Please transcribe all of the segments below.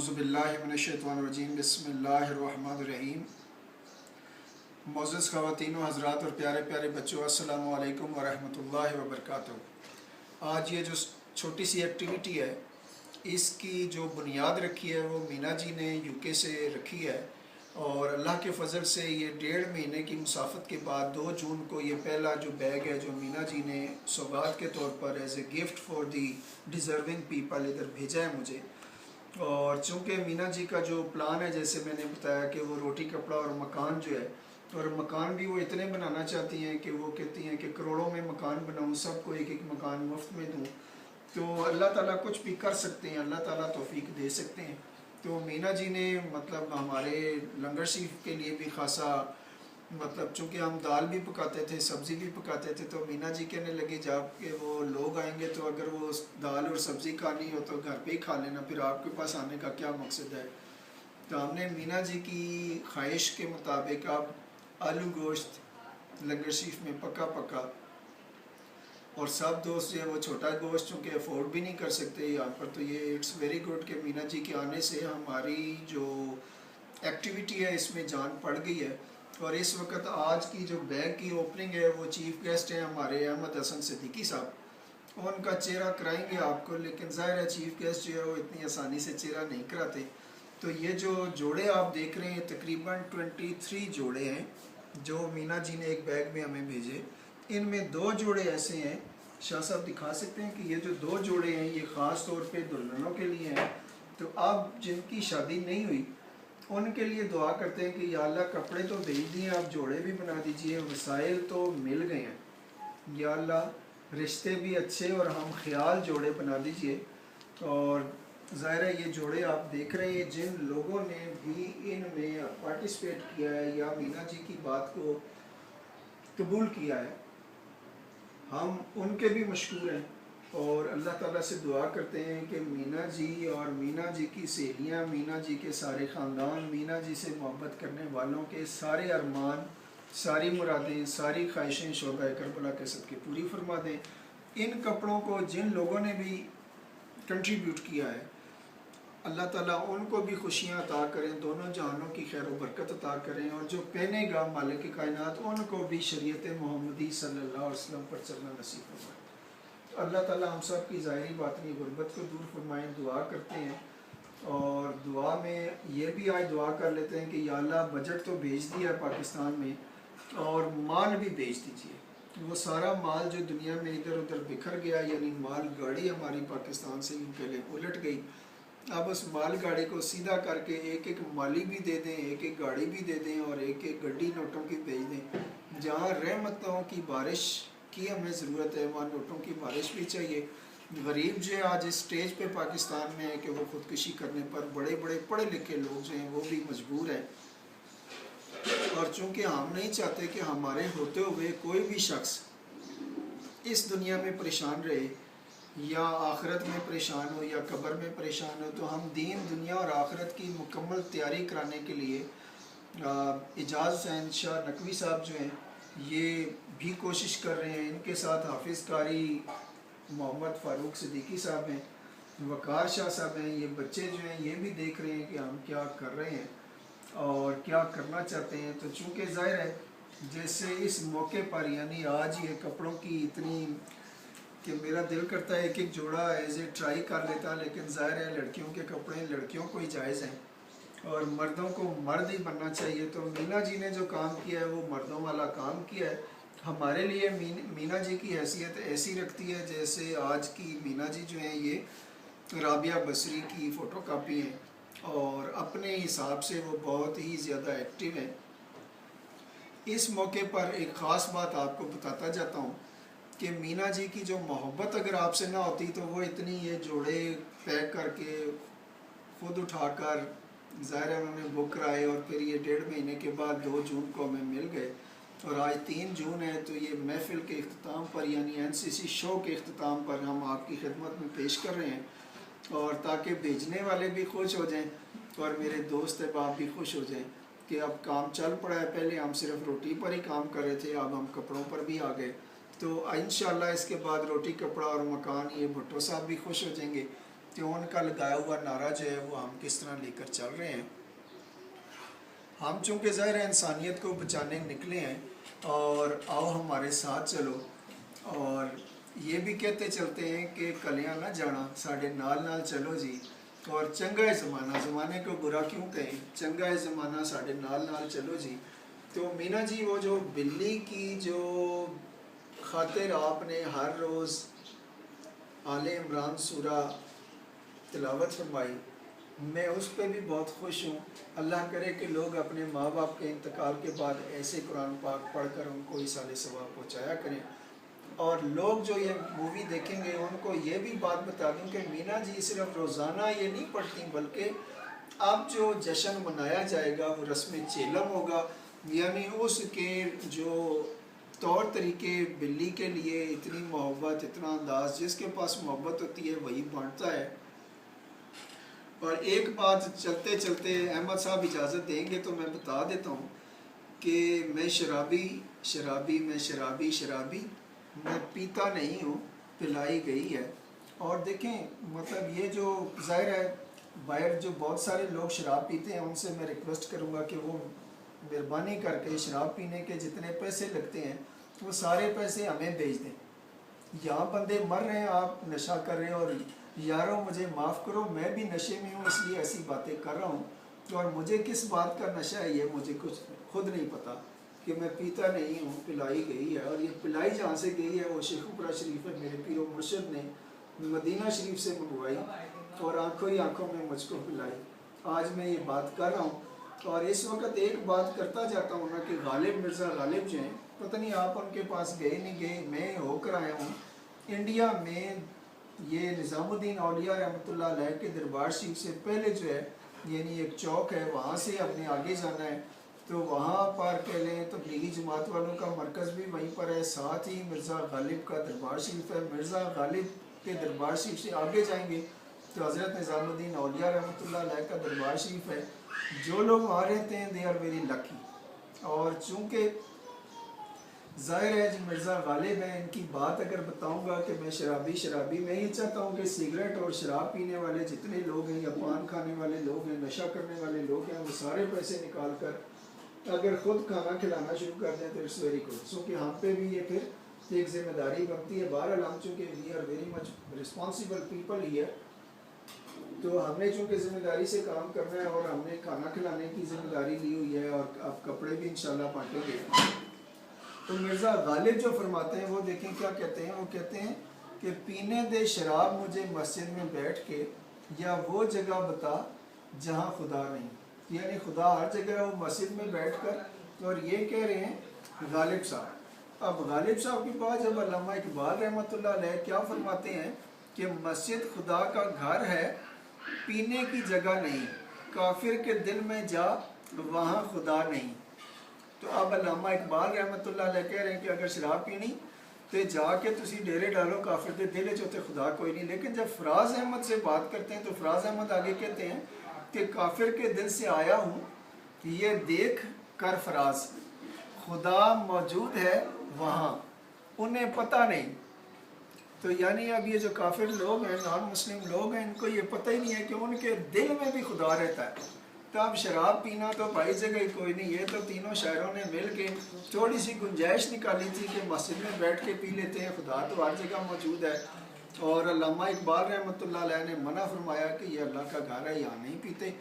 औज़ुबिल्लाहिमिनश्शैतानिर्रजीम बिस्मिल्लाहिर्रहमानिर्रहीम। मोअज़्ज़ज़ ख़वातीन व हज़रात और प्यारे प्यारे बच्चों, अस्सलामु अलैकुम व रहमतुल्लाहि व बरकातुहू। आज ये जो छोटी सी एक्टिविटी है, इसकी जो बुनियाद रखी है वो मीना जी ने यूके से रखी है, और अल्लाह के फ़ज़ल से ये 1.5 महीने की मुसाफ़त के बाद 2 जून को ये पहला जो बैग है जो मीना जी ने सौगात के तौर पर as a gift for the deserving people इधर भेजा है मुझे। और चूँकि मीना जी का जो प्लान है, जैसे मैंने बताया कि वो रोटी कपड़ा और मकान जो है, और मकान भी वो इतने बनाना चाहती हैं कि वो कहती हैं कि करोड़ों में मकान बनाऊँ, सबको एक एक मकान मुफ्त में दूँ। तो अल्लाह ताला कुछ भी कर सकते हैं, अल्लाह ताला तौफीक दे सकते हैं। तो मीना जी ने मतलब हमारे लंगर शरीफ के लिए भी खासा मतलब चूँकि हम दाल भी पकाते थे, सब्ज़ी भी पकाते थे, तो मीना जी कहने लगे जब कि वो लोग आएंगे तो अगर वो दाल और सब्ज़ी खानी हो तो घर पे ही खा लेना, फिर आपके पास आने का क्या मकसद है। तो हमने मीना जी की ख्वाहिश के मुताबिक अब आलू गोश्त लंगर शरीफ में पका पका, और सब दोस्त जो है वो छोटा गोश्त चूँकि अफोर्ड भी नहीं कर सकते यहाँ पर, तो ये इट्स वेरी गुड कि मीना जी के आने से हमारी जो एक्टिविटी है इसमें जान पड़ गई है। और इस वक्त आज की जो बैग की ओपनिंग है वो चीफ़ गेस्ट हैं हमारे अहमद हसन सिद्दीकी साहब, उनका चेहरा कराएंगे आपको, लेकिन ज़ाहिर है चीफ़ गेस्ट जो है वो इतनी आसानी से चेहरा नहीं कराते। तो ये जो जोड़े आप देख रहे हैं तकरीबन 23 जोड़े हैं जो मीना जी ने एक बैग में हमें भेजे। इनमें 2 जोड़े ऐसे हैं, शाह साहब दिखा सकते हैं कि ये जो 2 जोड़े हैं ये ख़ास तौर पे दुल्हनों के लिए हैं। तो अब जिनकी शादी नहीं हुई उनके लिए दुआ करते हैं कि या अल्लाह कपड़े तो भेज दिए, आप जोड़े भी बना दीजिए, वसाइल तो मिल गए हैं, या अल्लाह रिश्ते भी अच्छे और हम ख्याल जोड़े बना दीजिए। और ज़ाहिर है ये जोड़े आप देख रहे हैं, जिन लोगों ने भी इनमें पार्टिसिपेट किया है या मीना जी की बात को कबूल किया है, हम उनके भी मशकूर हैं। और अल्लाह ताला से दुआ करते हैं कि मीना जी और मीना जी की सहेलियाँ, मीना जी के सारे ख़ानदान, मीना जी से मोहब्बत करने वालों के सारे अरमान, सारी मुरादें, सारी ख्वाहिशें शोबा करबला के सदके पूरी फरमा दें। इन कपड़ों को जिन लोगों ने भी कंट्रीब्यूट किया है, अल्लाह ताला उनको भी खुशियाँ अता करें, दोनों जहानों की खैर व बरकत अता करें, और जो पहनेगा मालिक कायनात उनको भी शरीयत मोहम्मदी सल्लल्लाहु अलैहि वसल्लम पर चलना नसीब फरमाए। अल्लाह ताला हम सब की ज़ाहिरी बातनी गुर्बत को दूर फरमाएँ, दुआ करते हैं। और दुआ में ये भी आज दुआ कर लेते हैं कि या अल्लाह बजट तो भेज दिया है पाकिस्तान में, और माल भी भेज दीजिए। वो सारा माल जो दुनिया में इधर उधर बिखर गया, यानी माल गाड़ी हमारी पाकिस्तान से यूँ पहले उलट गई, अब उस माल गाड़ी को सीधा करके एक एक माली भी दे दें, एक एक गाड़ी भी दे दें, और एक एक गड्डी नोटों की भेज दें। जहाँ रहमतों की बारिश की हमें ज़रूरत है वहाँ नोटों की बारिश भी चाहिए। गरीब जो है आज इस स्टेज पे पाकिस्तान में है कि वो ख़ुदकुशी करने पर बड़े बड़े पढ़े लिखे लोग जो हैं वो भी मजबूर हैं। और चूँकि हम नहीं चाहते कि हमारे होते हुए कोई भी शख्स इस दुनिया में परेशान रहे या आखिरत में परेशान हो या कब्र में परेशान हो, तो हम दीन दुनिया और आखिरत की मुकम्मल तैयारी कराने के लिए एजाज़ हुसैन शाह नकवी साहब जो हैं ये भी कोशिश कर रहे हैं। इनके साथ हाफिज़ कारी मोहम्मद फ़ारूक सिद्दीकी साहब हैं, वकार शाह साहब हैं। ये बच्चे जो हैं ये भी देख रहे हैं कि हम क्या कर रहे हैं और क्या करना चाहते हैं। तो चूँकि ज़ाहिर है जैसे इस मौके पर, यानी आज ये कपड़ों की इतनी कि मेरा दिल करता है एक एक जोड़ा एज ए ट्राई कर लेता, लेकिन ज़ाहिर है लड़कियों के कपड़े लड़कियों को ही जायज़ हैं और मर्दों को मर्द ही बनना चाहिए। तो मीना जी ने जो काम किया है वो मर्दों वाला काम किया है। हमारे लिए मीना जी की हैसियत ऐसी रखती है जैसे आज की मीना जी जो हैं ये राबिया बसरी की फ़ोटो कापी हैं, और अपने हिसाब से वो बहुत ही ज़्यादा एक्टिव हैं। इस मौके पर एक ख़ास बात आपको बताता जाता हूँ कि मीना जी की जो मोहब्बत अगर आपसे ना होती तो वो इतनी ये जोड़े पैक करके ख़ुद उठाकर ज़ाहिर है उन्होंने बुक कराए, और फिर ये 1.5 महीने के बाद 2 जून को हमें मिल गए, और आज 3 जून है। तो ये महफ़िल के अख्ताम पर यानी NCC शो के अख्ताम पर हम आपकी खिदमत में पेश कर रहे हैं, और ताकि भेजने वाले भी खुश हो जाएं और मेरे दोस्त अहबाब भी खुश हो जाएं कि अब काम चल पड़ा है। पहले हम सिर्फ रोटी पर ही काम कर रहे थे, अब हम कपड़ों पर भी आ गए। तो इंशाअल्लाह इसके बाद रोटी कपड़ा और मकान ये भुट्टो साहब भी खुश हो जाएंगे। कि उनका लगाया हुआ नारा जो है वो हम किस तरह लेकर चल रहे हैं। हम चूँकि ज़ाहिर है इंसानियत को बचाने निकले हैं और आओ हमारे साथ चलो, और ये भी कहते चलते हैं कि कलियां ना जाना साढ़े नाल नाल चलो जी, और चंगा है ज़माना, ज़माने को बुरा क्यों कहें, चंगा है ज़माना साढ़े नाल नाल चलो जी। तो मीना जी वो जो बिल्ली की जो खातिर आपने हर रोज़ आले इमरान सूरा तिलावत फरमाई, मैं उस पर भी बहुत खुश हूँ। अल्लाह करे कि लोग अपने माँ बाप के इंतकाल के बाद ऐसे कुरान पाक पढ़कर उनको इसाले सवाब पहुँचाया करें। और लोग जो ये मूवी देखेंगे उनको ये भी बात बता दूं कि मीना जी सिर्फ रोज़ाना ये नहीं पढ़ती, बल्कि अब जो जश्न मनाया जाएगा वो रस्म चेलम होगा, यानी उसके जो तौर तरीके बिल्ली के लिए इतनी मोहब्बत, इतना अंदाज, जिसके पास मोहब्बत होती है वही बांटता है। और एक बात चलते चलते अहमद साहब इजाज़त देंगे तो मैं बता देता हूँ कि मैं शराबी मैं पीता नहीं हूँ, पिलाई गई है। और देखें मतलब ये जो ज़ाहिर है बाहर जो बहुत सारे लोग शराब पीते हैं उनसे मैं रिक्वेस्ट करूँगा कि वो मेहरबानी करके शराब पीने के जितने पैसे लगते हैं वो सारे पैसे हमें भेज दें। यहाँ बंदे मर रहे हैं, आप नशा कर रहे हैं, और यारों मुझे माफ़ करो मैं भी नशे में हूँ इसलिए ऐसी बातें कर रहा हूँ, और मुझे किस बात का नशा है ये मुझे कुछ खुद नहीं पता कि मैं पीता नहीं हूँ, पिलाई गई है। और ये पिलाई जहाँ से गई है वो शेखुपुरा शरीफ है, मेरे पीरो मुर्शद ने मदीना शरीफ से मंगवाई और आंखों ही आंखों में मुझको पिलाई। आज मैं ये बात कर रहा हूँ और इस वक्त एक बात करता जाता हूँ ना कि गालिब मिर्ज़ा गालिब जो हैं, पता नहीं आप उनके पास गए नहीं गए, मैं होकर आया हूँ इंडिया में। ये निज़ामुद्दीन औलिया रहमतुल्लाह अलैह के दरबार शरीफ से पहले जो है यानी एक चौक है, वहाँ से हमने आगे जाना है तो वहाँ पर कह लें तबलीगी जमात वालों का मरकज़ भी वहीं पर है, साथ ही मिर्ज़ा गालिब का दरबार शरीफ है। मिर्ज़ा गालिब के दरबार शरीफ से आगे जाएंगे तो हज़रत निज़ामुद्दीन औलिया रहमतुल्लाह अलैह का दरबार शरीफ है। जो लोग वहाँ रहते हैं दे आर वेरी लकी। और चूँकि ज़ाहिर है जो मिर्ज़ा गालिब है, इनकी बात अगर बताऊंगा कि मैं शराबी मैं ये चाहता हूँ कि सिगरेट और शराब पीने वाले जितने लोग हैं या पान खाने वाले लोग हैं, नशा करने वाले लोग हैं, वो सारे पैसे निकाल कर अगर ख़ुद खाना खिलाना शुरू कर दें तो इट्स वेरी गुड। सो कि हम पे भी ये फिर एक ज़िम्मेदारी बनती है। बहरहाल हम चूँकि we are very much responsible people here, तो हमने चूँकि ज़िम्मेदारी से काम करना है और हमने खाना खिलाने की ज़िम्मेदारी ली हुई है और अब कपड़े भी इंशाल्लाह बांटेंगे। तो मिर्ज़ा गालिब जो फरमाते हैं वो देखें क्या कहते हैं। वो कहते हैं कि पीने दे शराब मुझे मस्जिद में बैठ के, या वो जगह बता जहाँ खुदा नहीं, यानी खुदा हर जगह वो मस्जिद में बैठ कर। और ये कह रहे हैं गालिब साहब। अब गालिब साहब के पास जब अल्लामा इकबाल रहमतुल्लाह अलैह क्या फरमाते हैं कि मस्जिद खुदा का घर है, पीने की जगह नहीं, काफिर के दिल में जा वहाँ खुदा नहीं। तो अब अल्लामा इकबाल रहमतुल्लाह अलैह कह रहे हैं कि अगर शराब पीनी तो जाके तुसी डेरे डालो, काफिर के दिल च उत्ते खुदा कोई नहीं। लेकिन जब फराज अहमद से बात करते हैं तो फराज अहमद आगे कहते हैं कि काफिर के दिल से आया हूँ, ये देख कर फराज खुदा मौजूद है वहाँ, उन्हें पता नहीं। तो यानी अब ये जो काफिर लोग हैं, नॉन मुस्लिम लोग हैं, इनको ये पता ही नहीं है कि उनके दिल में भी खुदा रहता है। तो अब शराब पीना तो भाई जगह ही कोई नहीं। ये तो तीनों शायरों ने मिल के थोड़ी सी गुंजाइश निकाली थी कि मस्जिद में बैठ के पी लेते हैं, खुदा तो हर जगह मौजूद है। और अल्लामा इकबाल रहमतुल्लाह अलैह ने मना फरमाया कि ये अल्लाह का घर है, यहाँ नहीं पीते,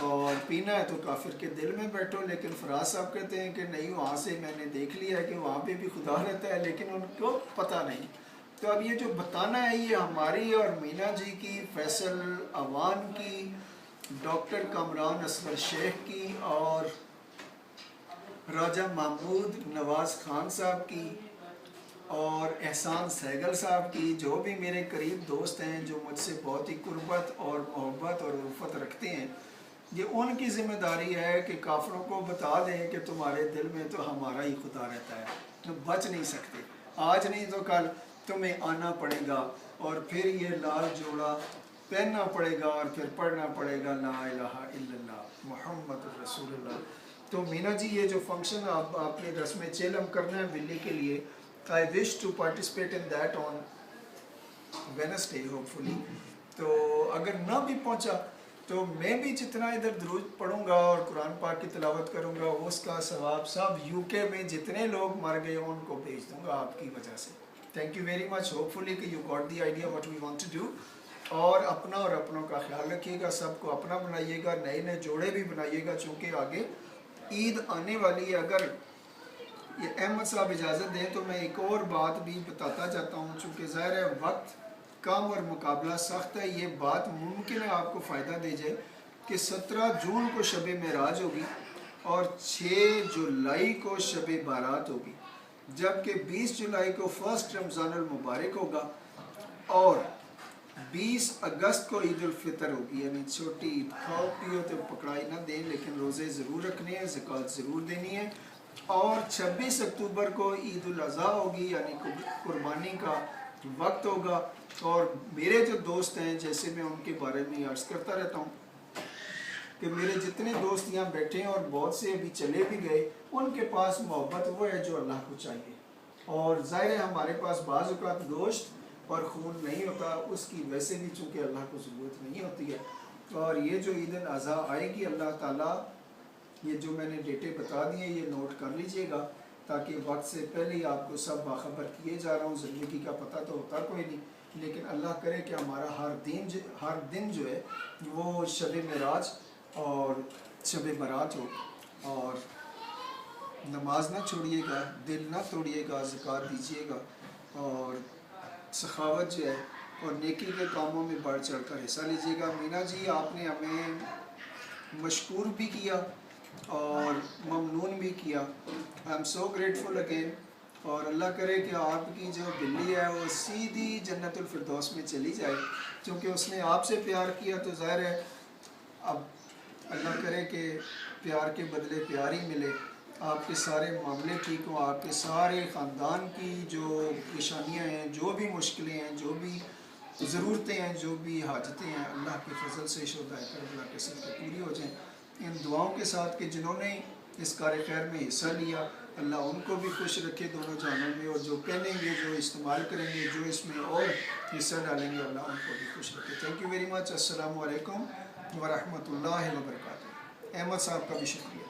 और पीना है तो काफिर के दिल में बैठो। लेकिन फराज साहब कहते हैं कि नहीं, वहाँ से मैंने देख लिया है कि वहाँ पे भी खुदा रहता है, लेकिन उनको पता नहीं। तो अब ये जो बताना है ये हमारी और मीना जी की, फैसल अवान की, डॉक्टर कामरान असगर शेख की, और राजा महमूद नवाज़ खान साहब की, और एहसान सहगल साहब की, जो भी मेरे करीब दोस्त हैं, जो मुझसे बहुत ही कुर्बत और मोहब्बत और उल्फत रखते हैं, ये उनकी ज़िम्मेदारी है कि काफिरों को बता दें कि तुम्हारे दिल में तो हमारा ही खुदा रहता है, तो बच नहीं सकते। आज नहीं तो कल तुम्हें आना पड़ेगा और फिर ये लाल जोड़ा पहनना पड़ेगा और फिर पढ़ना पड़ेगा ला इलाहा इल्लल्लाह मुहम्मदुर रसूलुल्लाह। तो मीना जी ये जो फंक्शन आपने रस्म चेलम करना है बिल्ली के लिए, I wish to participate in that on Wednesday hopefully. تو اگر نہ بھی پہنچا تو میں بھی جتنا ادھر درود پڑھوں گا اور قرآن پاک کی تلاوت کروں گا اس کا ثواب سب یو کے میں جتنے لوگ مر گئے ان کو بھیج دوں گا آپ کی وجہ سے. Thank you very much. Hopefully کہ you got the idea what we want to do. اور اپنا اور اپنوں کا خیال رکھیے گا, سب کو اپنا بنائیے گا, نئے نئے جوڑے بھی بنائیے گا چونکہ آگے عید آنے والی ہے. اگر یہ احمد صاحب اجازت دیں تو میں ایک اور بات بھی بتاتا جاتا ہوں, چونکہ ظاہر ہے وقت کم اور مقابلہ سخت ہے. یہ بات ممکن ہے آپ کو فائدہ دے جائے کہ 17 جون کو شب معراج ہوگی اور 6 جولائی کو شب بارات ہوگی, جبکہ 20 جولائی کو فرسٹ رمضان المبارک ہوگا اور 20 اگست کو عید الفطر ہوگی. یعنی چھوٹی عید, کھاؤ پیو تو پکڑائی نہ دیں لیکن روزے ضرور رکھنے ہیں, زکوٰۃ ضرور دینی ہے. اور 26 اکتوبر کو عید الاضحیٰ ہوگی یعنی قربانی کا وقت ہوگا. اور میرے جو دوست ہیں, جیسے میں ان کے بارے میں عرض کرتا رہتا ہوں کہ میرے جتنے دوست یہاں بیٹھے ہیں اور بہت سے ابھی چلے بھی گئے, ان کے پاس محبت وہ ہے جو اللہ کو چاہیے. اور ظاہر ہے ہمارے پاس بعض اوقات گوشت اور خون نہیں ہوتا, اس کی ویسے بھی چونکہ اللہ کو ضرورت نہیں ہوتی ہے. اور یہ جو عید الاضحیٰ آئے گی, اللہ تعالیٰ یہ جو میں نے ڈیٹے بتا دی ہیں یہ نوٹ کر لیجئے گا تاکہ وقت سے پہلے ہی آپ کو سب باخبر کیے جا رہا ہوں. زندگی کا پتہ تو ہوتا کوئی نہیں, لیکن اللہ کرے کہ ہمارا ہر دن جو ہے وہ شب معراج اور شب برات ہو. اور نماز نہ چھوڑیے گا, دل نہ توڑیے گا, زکوٰۃ دیجیے گا اور سخاوت جو ہے اور نیکی کے کاموں میں بڑھ چڑھ کر حصہ لیجیے گا. مینا جی آپ نے ہمیں مشکور بھی کیا اور ممنون بھی کیا. I am so grateful again. اور اللہ کرے کہ آپ کی جو بلی ہے وہ سیدھی جنت الفردوس میں چلی جائے, کیونکہ اس نے آپ سے پیار کیا تو ظاہر ہے اب اللہ کرے کہ پیار کے بدلے پیار ہی ملے. آپ کے سارے معاملے ٹھیک ہوں, آپ کے سارے خاندان کی جو پریشانیاں ہیں, جو بھی مشکلیں ہیں, جو بھی ضرورتیں ہیں, جو بھی حاجتیں ہیں, اللہ کے فضل سے شہدائے کربلا کے صدقے پوری ہو جائیں. ان دعاؤں کے ساتھ کہ جنہوں نے اس کار خیر میں حصہ لیا, اللہ ان کو بھی خوش رکھے دونوں جہانوں میں, اور جو پہنیں گے, جو استعمال کریں گے, جو اس میں اور حصہ ڈالیں گے, اللہ ان کو بھی خوش رکھے. تھینک یو ویری مچ. السلام علیکم ورحمۃ اللہ وبرکاتہ. احمد صاحب کا بھی شکریہ.